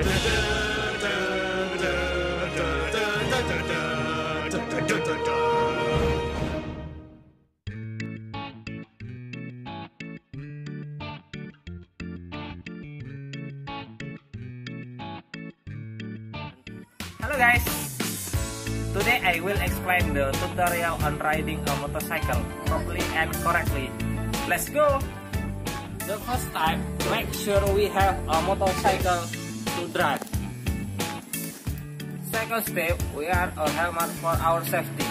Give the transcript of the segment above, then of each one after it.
Hello guys, today I will explain the tutorial on riding a motorcycle properly and correctly. Let's go! The first time, make sure we have a motorcycle to drive. Second step, wear a helmet for our safety.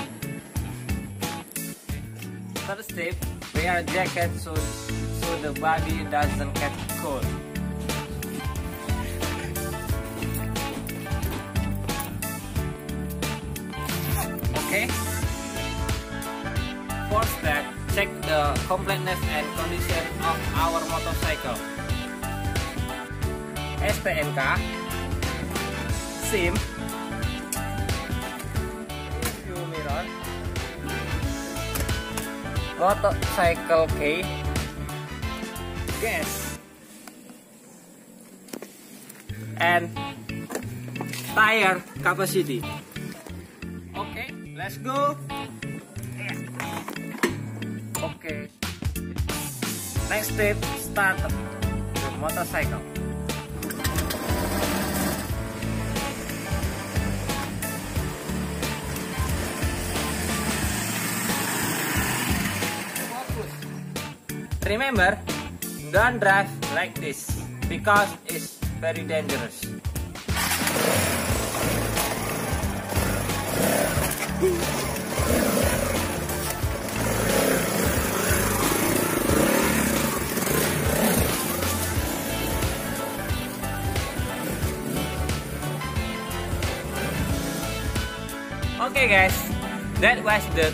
Third step, wear a jacket so the body doesn't get cold. Okay. Fourth step, check the completeness and condition of our motorcycle. STNK, SIM, review mirror, motorcycle key, gas, and tire capacity. Okay, let's go. Okay. Next step, start the motorcycle. Focus. Remember, don't drive like this because it's very dangerous. Okay guys, that was the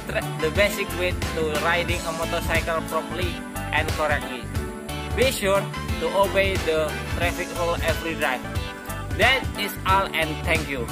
basic way to riding a motorcycle properly and correctly. Be sure to obey the traffic rule every drive. That is all and thank you.